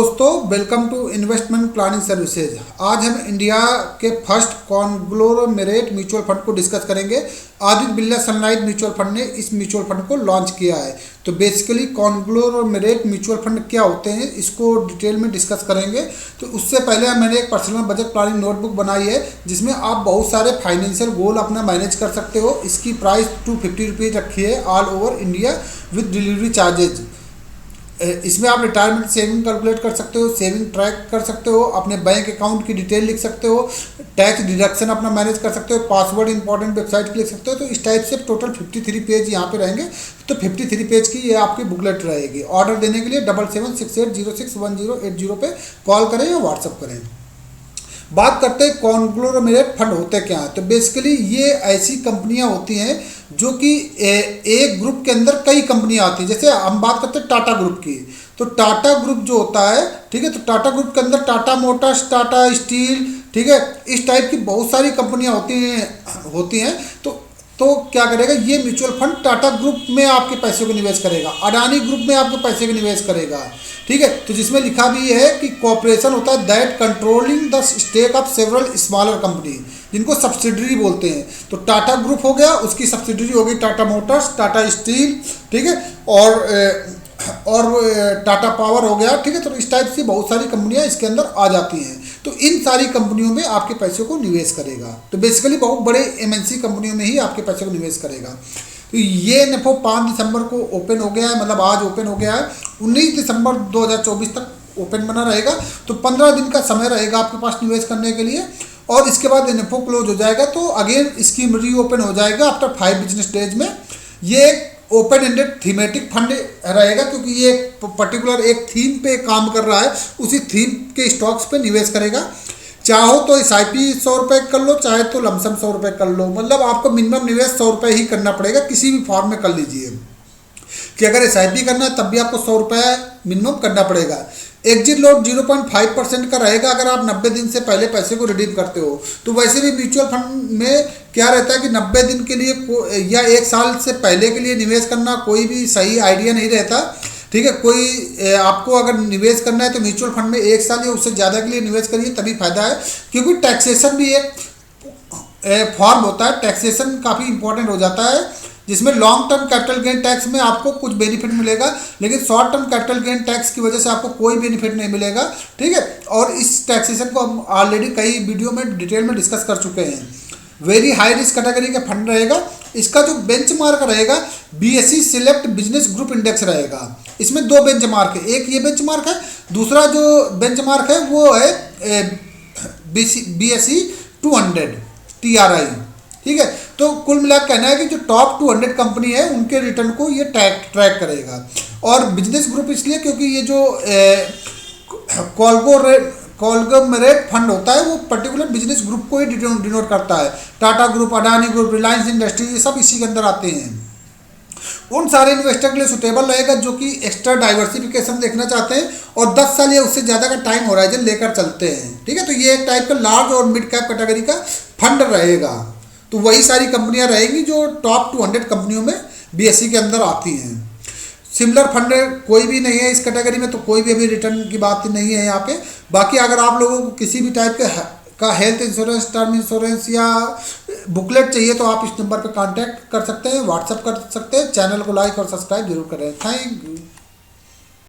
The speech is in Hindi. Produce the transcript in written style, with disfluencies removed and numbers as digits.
दोस्तों, welcome to investment planning services. आज हम इंडिया के फर्स्ट कॉन्ग्लोमेरेट म्यूचुअल फंड को डिस्कस करेंगे। Aditya Birla Sunlight mutual fund ने इस म्यूचुअल फंड को लॉन्च किया है। तो बेसिकली कॉन्ग्लोमेरेट म्यूचुअल फंड क्या होते हैं, इसको डिटेल में डिस्कस करेंगे। तो उससे पहले मैंने एक पर्सनल बजट प्लानिंग नोटबुक बनाई है, जिसमें आप बहुत सारे फाइनेंशियल गोल अपना मैनेज कर सकते हो। इसकी प्राइस 250 रुपीज़ रखी है all over India with delivery charges. इसमें आप रिटायरमेंट सेविंग कैलकुलेट कर सकते हो, सेविंग ट्रैक कर सकते हो, अपने बैंक अकाउंट की डिटेल लिख सकते हो, टैक्स डिडक्शन अपना मैनेज कर सकते हो, पासवर्ड इंपॉर्टेंट वेबसाइट लिख सकते हो। तो इस टाइप से टोटल 53 पेज यहाँ पे रहेंगे। तो 53 पेज की ये आपकी बुकलेट रहेगी। ऑर्डर देने के लिए 7768061080 पे कॉल करें या व्हाट्सअप करें। बात करते हैं कॉन्ग्लोमेरेट फंड होते क्या हैं। तो बेसिकली ये ऐसी कंपनियां होती हैं जो कि एक ग्रुप के अंदर कई कंपनियां आती हैं। जैसे हम बात करते हैं टाटा ग्रुप की, तो टाटा ग्रुप जो होता है, ठीक है, तो टाटा ग्रुप के अंदर टाटा मोटर्स, टाटा स्टील, ठीक है, इस टाइप की बहुत सारी कंपनियां होती हैं। तो क्या करेगा ये म्यूचुअल फंड, टाटा ग्रुप में आपके पैसे को निवेश करेगा, अडानी ग्रुप में आपके पैसे को निवेश करेगा, ठीक है। तो जिसमें लिखा भी है कि कॉर्पोरेशन होता है that controlling the stake of several smaller company, जिनको सब्सिडरी बोलते हैं। तो टाटा ग्रुप हो गया, उसकी सब्सिडरी हो गई टाटा मोटर्स, टाटा स्टील, ठीक है, और टाटा पावर हो गया, ठीक है। तो इस टाइप से बहुत सारी कंपनियां इसके अंदर आ जाती हैं। तो इन सारी कंपनियों में आपके पैसे को निवेश करेगा। तो बेसिकली बहुत बड़े एमएनसी कंपनियों में ही आपके पैसे को निवेश करेगा। तो ये नेफो 5 दिसंबर को ओपन हो गया है, मतलब आज ओपन हो गया है। 19 दिसंबर 2024 तक ओपन बना रहेगा। तो 15 दिन का समय रहेगा आपके पास निवेश करने के लिए, और इसके बाद नेफो क्लोज हो जाएगा। तो अगेन स्कीम री ओपन हो जाएगा आफ्टर 5 बिजनेस डेज में। ये ओपन एंडेड थीमेटिक फंड रहेगा, क्योंकि ये पर्टिकुलर एक थीम पे काम कर रहा है, उसी थीम के स्टॉक्स पे निवेश करेगा। चाहो तो SIP 100 रुपये कर लो, चाहे तो लमसम 100 रुपये कर लो, मतलब आपको मिनिमम निवेश 100 रुपये ही करना पड़ेगा। किसी भी फॉर्म में कर लीजिए कि अगर SIP करना है तब भी आपको 100 रुपये मिनिमम करना पड़ेगा। एग्जिट लॉट 0.5% का रहेगा अगर आप 90 दिन से पहले पैसे को रिडीम करते हो। तो वैसे भी म्यूचुअल फंड में क्या रहता है कि 90 दिन के लिए या 1 साल से पहले के लिए निवेश करना कोई भी सही आइडिया नहीं रहता, ठीक है। कोई आपको अगर निवेश करना है तो म्यूचुअल फंड में 1 साल या उससे ज़्यादा के लिए निवेश करिए, तभी फायदा है। क्योंकि टैक्सेशन भी एक फॉर्म होता है, टैक्सेशन काफ़ी इंपॉर्टेंट हो जाता है, जिसमें long term capital gain tax में आपको कुछ बेनिफिट मिलेगा, लेकिन short term capital gain tax की वजह से आपको कोई बेनिफिट नहीं मिलेगा, ठीक है। और इस टैक्सेशन को हम ऑलरेडी कई वीडियो में डिटेल में डिस्कस कर चुके हैं। वेरी हाई रिस्क कैटेगरी का फंड रहेगा। इसका जो बेंचमार्क रहेगा BSE select business group index रहेगा। इसमें 2 बेंचमार्क है, एक ये बेंचमार्क है, दूसरा जो बेंचमार्क है वो है BSE 200 TRI, ठीक है। तो कुल मिलाकर कहना है कि जो टॉप 200 कंपनी है उनके रिटर्न को ये ट्रैक करेगा। और बिजनेस ग्रुप इसलिए क्योंकि ये जो कॉन्ग्लोमेरेट फंड होता है वो पर्टिकुलर बिजनेस ग्रुप को ही डिनोट करता है। Tata group, Adani group, Reliance industry, ये सब इसी के अंदर आते हैं। उन सारे इन्वेस्टर के लिए सुटेबल रहेगा जो कि एक्स्ट्रा डाइवर्सिफिकेशन देखना चाहते हैं और 10 साल या उससे ज़्यादा का टाइम होराइजन लेकर चलते हैं, ठीक है। तो ये एक टाइप का लार्ज और मिड कैप कैटेगरी का फंड रहेगा। तो वही सारी कंपनियां रहेंगी जो टॉप 200 कंपनियों में BSE के अंदर आती हैं। सिमिलर फंड कोई भी नहीं है इस कैटेगरी में, तो कोई भी अभी रिटर्न की बात नहीं है यहाँ पे। बाकी अगर आप लोगों को किसी भी टाइप का हेल्थ इंश्योरेंस, टर्म इंश्योरेंस या बुकलेट चाहिए तो आप इस नंबर पर कांटेक्ट कर सकते हैं, व्हाट्सअप कर सकते हैं। चैनल को लाइक और सब्सक्राइब जरूर करें। Thank you.